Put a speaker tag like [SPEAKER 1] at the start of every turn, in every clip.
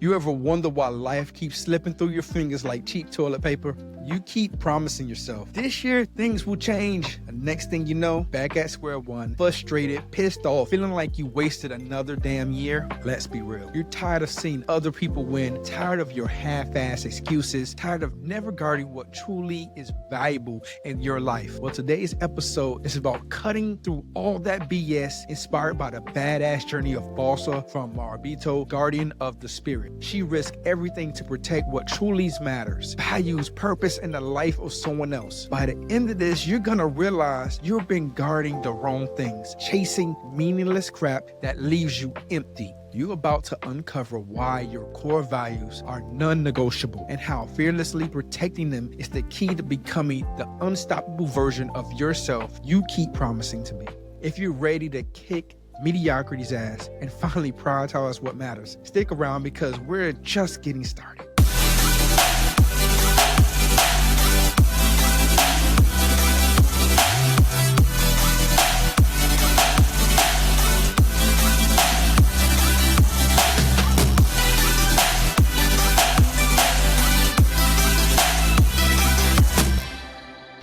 [SPEAKER 1] You ever wonder why life keeps slipping through your fingers like cheap toilet paper? You keep promising yourself, this year things will change. And next thing you know, back at square one, frustrated, pissed off, feeling like you wasted another damn year. Let's be real. You're tired of seeing other people win, tired of your half-ass excuses, tired of never guarding what truly is valuable in your life. Well, today's episode is about cutting through all that BS inspired by the badass journey of Balsa from Marbeto, guardian of the spirit. She risked everything to protect what truly matters, values, purpose, and the life of someone else. By the end of this, you're gonna realize you've been guarding the wrong things, chasing meaningless crap that leaves you empty. You're about to uncover why your core values are non-negotiable and how fearlessly protecting them is the key to becoming the unstoppable version of yourself you keep promising to be. If you're ready to kick mediocrity's ass and finally prioritize what matters, stick around because we're just getting started.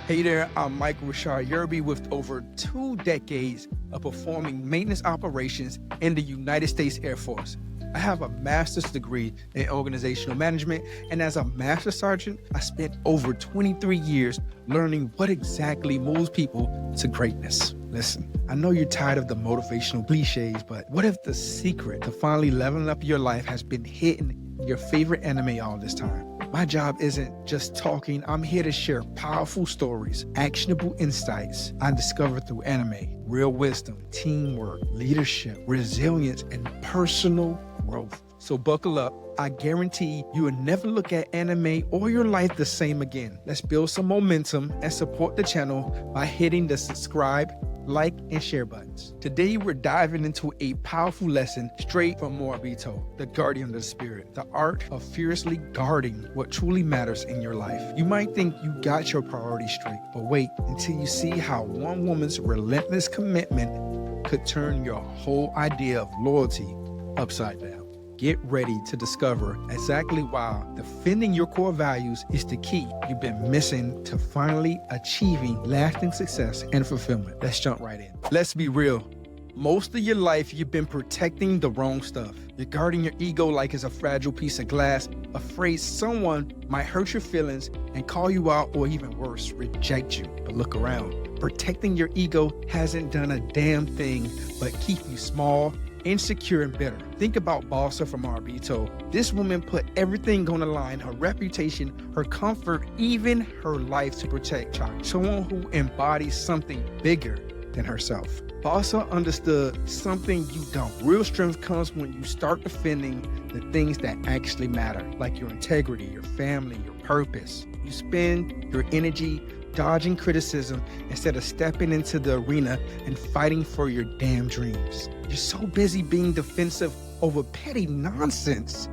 [SPEAKER 1] Hey there, I'm Michael Rashad Yearby with over 2 decades of performing maintenance operations in the United States Air Force. I have a master's degree in organizational management, and as a master sergeant, I spent over 23 years learning what exactly moves people to greatness. Listen, I know you're tired of the motivational cliches, but what if the secret to finally leveling up your life has been hitting your favorite anime all this time? My job isn't just talking. I'm here to share powerful stories, actionable insights I discovered through anime, real wisdom, teamwork, leadership, resilience, and personal growth. So buckle up. I guarantee you will never look at anime or your life the same again. Let's build some momentum and support the channel by hitting the subscribe, like, and share buttons. Today, we're diving into a powerful lesson straight from Moribito, the guardian of the spirit, the art of fiercely guarding what truly matters in your life. You might think you got your priorities straight, but wait until you see how one woman's relentless commitment could turn your whole idea of loyalty upside down. Get ready to discover exactly why defending your core values is the key you've been missing to finally achieving lasting success and fulfillment. Let's jump right in. Let's be real. Most of your life, you've been protecting the wrong stuff. You're guarding your ego like it's a fragile piece of glass, afraid someone might hurt your feelings and call you out, or even worse, reject you. But look around. Protecting your ego hasn't done a damn thing but keep you small, insecure, and bitter. Think about Balsa from Marbeto. This woman put everything on the line, her reputation, her comfort, even her life to protect child. Someone who embodies something bigger than herself. Balsa understood something you don't. Real strength comes when you start defending the things that actually matter, like your integrity, your family, your purpose. You spend your energy dodging criticism instead of stepping into the arena and fighting for your damn dreams. You're so busy being defensive over petty nonsense.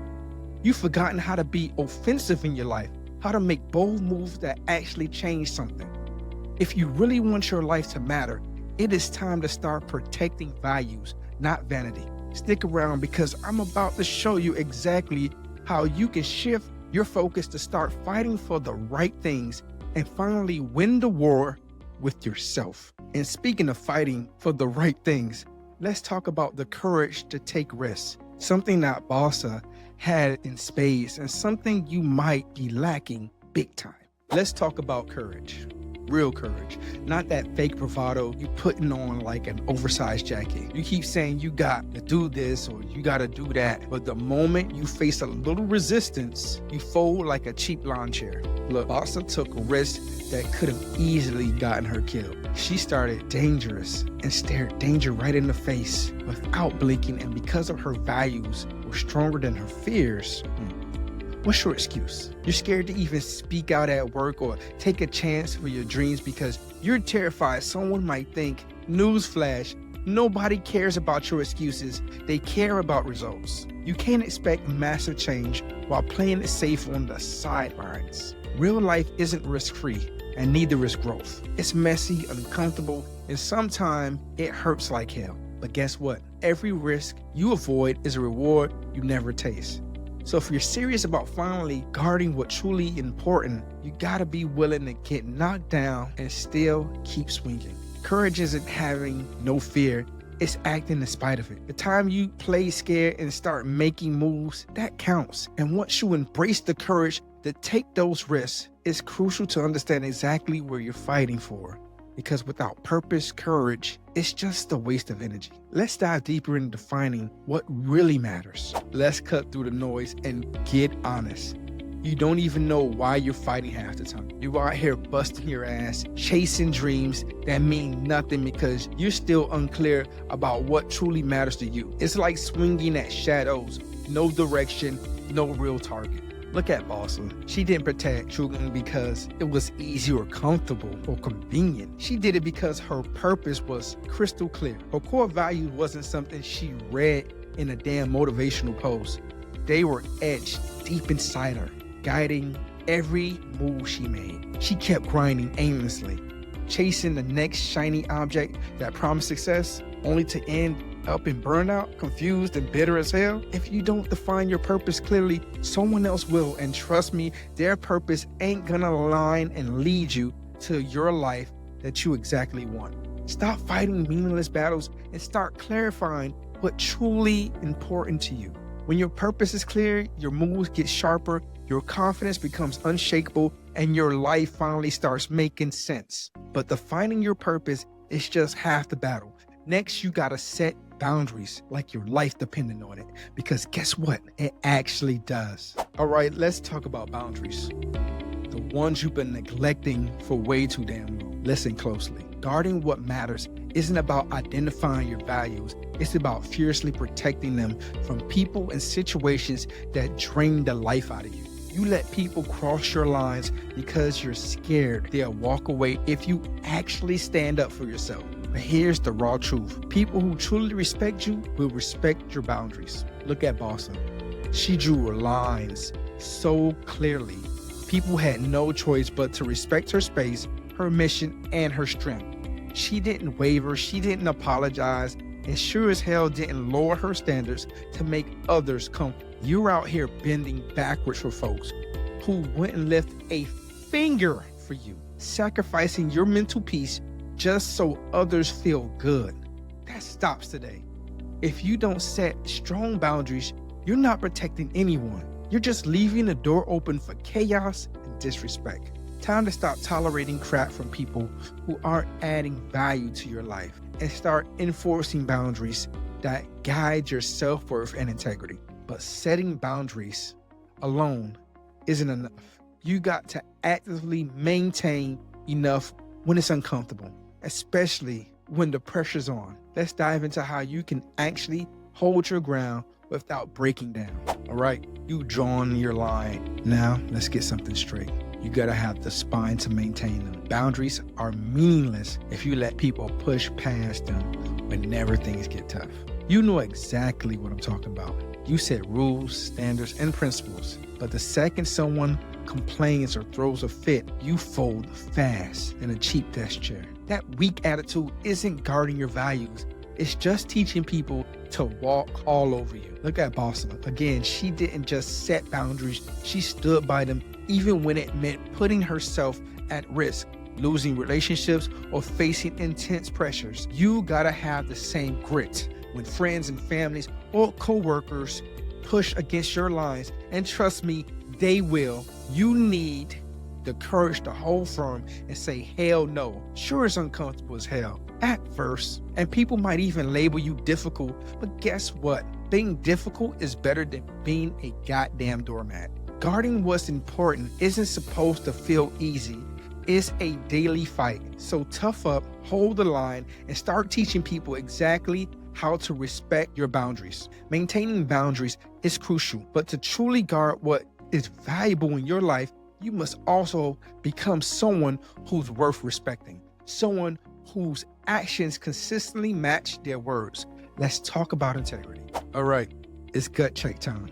[SPEAKER 1] You've forgotten how to be offensive in your life, how to make bold moves that actually change something. If you really want your life to matter, it is time to start protecting values, not vanity. Stick around because I'm about to show you exactly how you can shift your focus to start fighting for the right things and finally win the war with yourself. And speaking of fighting for the right things, let's talk about the courage to take risks, something that Balsa had in spades and something you might be lacking big time. Let's talk about courage. Real courage, not that fake bravado you putting on like an oversized jacket. You keep saying you got to do this or you got to do that, but the moment you face a little resistance, you fold like a cheap lawn chair. Look, Balsa took risks that could have easily gotten her killed. She started dangerous and stared danger right in the face without blinking, and because of her values were stronger than her fears, what's your excuse? You're scared to even speak out at work or take a chance for your dreams because you're terrified someone might think, newsflash, nobody cares about your excuses. They care about results. You can't expect massive change while playing it safe on the sidelines. Real life isn't risk-free, and neither is growth. It's messy, uncomfortable, and sometimes it hurts like hell. But guess what? Every risk you avoid is a reward you never taste. So if you're serious about finally guarding what's truly important, you gotta be willing to get knocked down and still keep swinging. Courage isn't having no fear, it's acting in spite of it. The time you play scared and start making moves, that counts. And once you embrace the courage to take those risks, it's crucial to understand exactly where you're fighting for. Because without purpose, courage, it's just a waste of energy. Let's dive deeper into defining what really matters. Let's cut through the noise and get honest. You don't even know why you're fighting half the time. You're out here busting your ass, chasing dreams that mean nothing because you're still unclear about what truly matters to you. It's like swinging at shadows, no direction, no real target. Look at Balsa. She didn't protect Trugan because it was easy or comfortable or convenient. She did it because her purpose was crystal clear. Her core value wasn't something she read in a damn motivational post. They were etched deep inside her, guiding every move she made. She kept grinding aimlessly, chasing the next shiny object that promised success, only to end up in burnout, confused and bitter as hell. If you don't define your purpose clearly, someone else will, and trust me, their purpose ain't gonna align and lead you to your life that you exactly want. Stop fighting meaningless battles and start clarifying what's truly important to you. When your purpose is clear, your moves get sharper, your confidence becomes unshakable, and your life finally starts making sense. But defining your purpose is just half the battle. Next, you gotta set boundaries like your life depending on it, because guess what? It actually does. All right, let's talk about boundaries. The ones you've been neglecting for way too damn long. Listen closely. Guarding what matters isn't about identifying your values. It's about fiercely protecting them from people and situations that drain the life out of you. You let people cross your lines because you're scared they'll walk away if you actually stand up for yourself. But here's the raw truth. People who truly respect you will respect your boundaries. Look at Balsa. She drew her lines so clearly. People had no choice but to respect her space, her mission, and her strength. She didn't waver, she didn't apologize, and sure as hell didn't lower her standards to make others comfortable. You're out here bending backwards for folks who wouldn't lift a finger for you, sacrificing your mental peace just so others feel good. That stops today. If you don't set strong boundaries, you're not protecting anyone. You're just leaving the door open for chaos and disrespect. Time to stop tolerating crap from people who aren't adding value to your life and start enforcing boundaries that guide your self-worth and integrity. But setting boundaries alone isn't enough. You got to actively maintain enough when it's uncomfortable, especially when the pressure's on. Let's dive into how you can actually hold your ground without breaking down. All right, you drawn your line. Now let's get something straight. You gotta have the spine to maintain them. Boundaries are meaningless if you let people push past them whenever things get tough. You know exactly what I'm talking about. You set rules, standards, and principles, but the second someone complains or throws a fit, you fold fast in a cheap desk chair. That weak attitude isn't guarding your values. It's just teaching people to walk all over you. Look at Balsa. Again, she didn't just set boundaries, she stood by them even when it meant putting herself at risk, losing relationships, or facing intense pressures. You gotta have the same grit when friends and families or co-workers push against your lines, and trust me, they will. You need the courage to hold firm and say hell no. Sure, it's uncomfortable as hell at first, and people might even label you difficult, but guess what? Being difficult is better than being a goddamn doormat. Guarding what's important isn't supposed to feel easy. It's a daily fight. So tough up, hold the line, and start teaching people exactly how to respect your boundaries. Maintaining boundaries is crucial, but to truly guard what is valuable in your life, you must also become someone who's worth respecting, someone whose actions consistently match their words. Let's talk about integrity. All right, it's gut check time.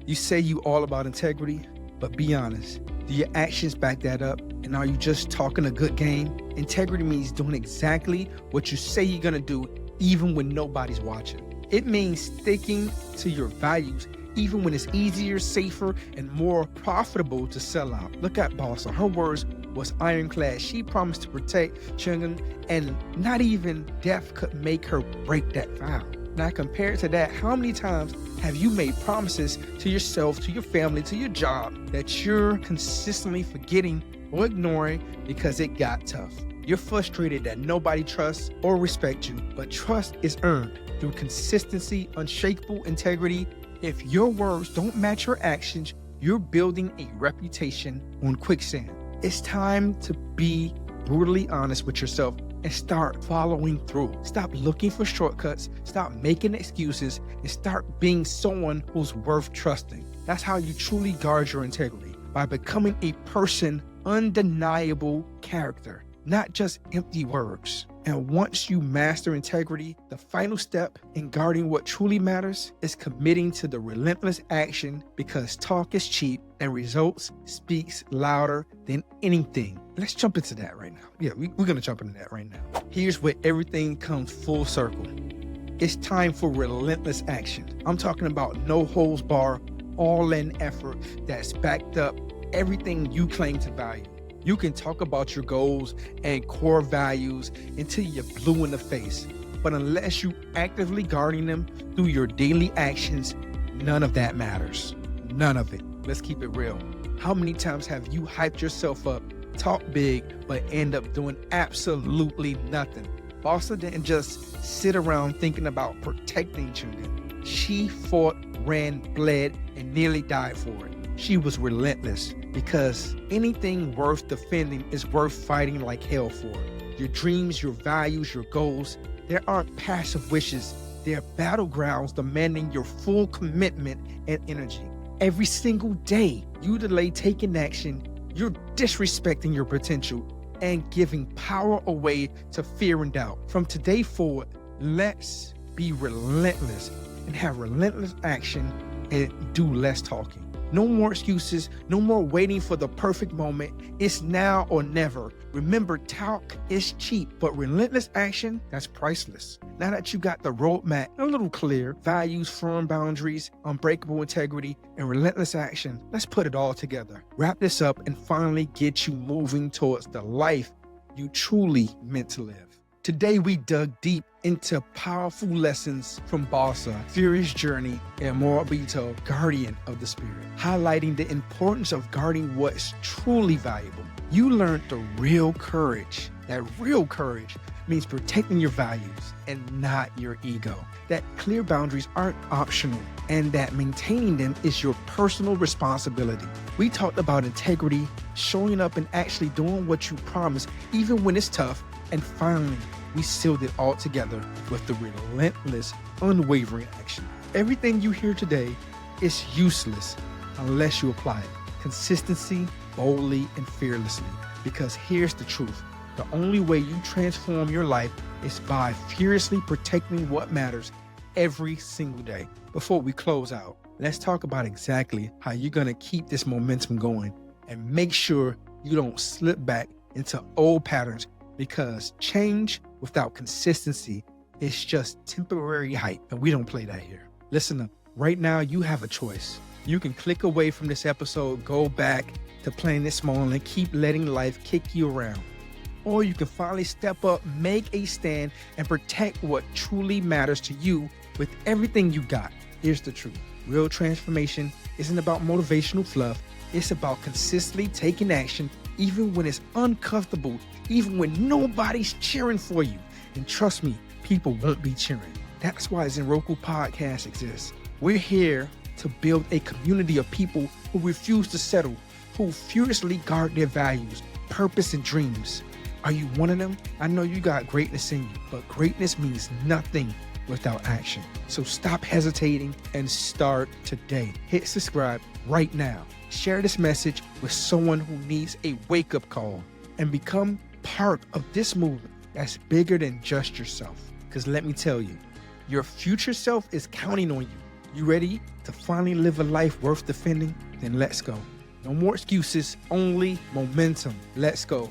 [SPEAKER 1] You say you all about integrity, but be honest. Do your actions back that up? And are you just talking a good game? Integrity means doing exactly what you say you're gonna do, even when nobody's watching. It means sticking to your values, even when it's easier, safer, and more profitable to sell out. Look at Balsa. Her words was ironclad. She promised to protect Chungin, and not even death could make her break that vow. Now, compared to that, how many times have you made promises to yourself, to your family, to your job that you're consistently forgetting or ignoring because it got tough? You're frustrated that nobody trusts or respects you, but trust is earned through consistency, unshakable integrity. If your words don't match your actions, you're building a reputation on quicksand. It's time to be brutally honest with yourself and start following through. Stop looking for shortcuts, stop making excuses, and start being someone who's worth trusting. That's how you truly guard your integrity, by becoming a person, undeniable character, not just empty words. And once you master integrity, the final step in guarding what truly matters is committing to the relentless action, because talk is cheap and results speaks louder than anything. Let's jump into that right now. Yeah, we're going to jump into that right now. Here's where everything comes full circle. It's time for relentless action. I'm talking about no holds bar, all-in effort that's backed up everything you claim to value. You can talk about your goals and core values until you're blue in the face, but unless you actively guarding them through your daily actions, none of that matters. None of it. Let's keep it real. How many times have you hyped yourself up, talk big, but end up doing absolutely nothing? Balsa didn't just sit around thinking about protecting Chungin. She fought, ran, bled, and nearly died for it. She was relentless, because anything worth defending is worth fighting like hell for. Your dreams, your values, your goals, they aren't passive wishes. They're battlegrounds demanding your full commitment and energy. Every single day you delay taking action, you're disrespecting your potential and giving power away to fear and doubt. From today forward, let's be relentless and have relentless action and do less talking. No more excuses, no more waiting for the perfect moment. It's now or never. Remember, talk is cheap, but relentless action, that's priceless. Now that you got the roadmap a little clear, values, firm boundaries, unbreakable integrity, and relentless action, let's put it all together. Wrap this up and finally get you moving towards the life you truly meant to live. Today, we dug deep into powerful lessons from Balsa, Furious Journey, and Moribito, Guardian of the Spirit, highlighting the importance of guarding what's truly valuable. You learned the real courage. That real courage means protecting your values and not your ego. That clear boundaries aren't optional, and that maintaining them is your personal responsibility. We talked about integrity, showing up and actually doing what you promised, even when it's tough. And finally, we sealed it all together with the relentless, unwavering action. Everything you hear today is useless unless you apply it. Consistency, boldly, and fearlessly. Because here's the truth. The only way you transform your life is by furiously protecting what matters every single day. Before we close out, let's talk about exactly how you're going to keep this momentum going and make sure you don't slip back into old patterns, because change without consistency is just temporary hype, and we don't play that here. Listen up. Right now, you have a choice. You can click away from this episode, go back to playing it small, and keep letting life kick you around. Or you can finally step up, make a stand, and protect what truly matters to you with everything you got. Here's the truth. Real transformation isn't about motivational fluff. It's about consistently taking action, even when it's uncomfortable, even when nobody's cheering for you. And trust me, people won't be cheering. That's why Zenroku Podcast exists. We're here to build a community of people who refuse to settle, who furiously guard their values, purpose, and dreams. Are you one of them? I know you got greatness in you, but greatness means nothing without action. So stop hesitating and start today. Hit subscribe right now. Share this message with someone who needs a wake-up call, and become part of this movement that's bigger than just yourself. Because let me tell you, your future self is counting on you. You ready to finally live a life worth defending? Then let's go. No more excuses, only momentum. Let's go.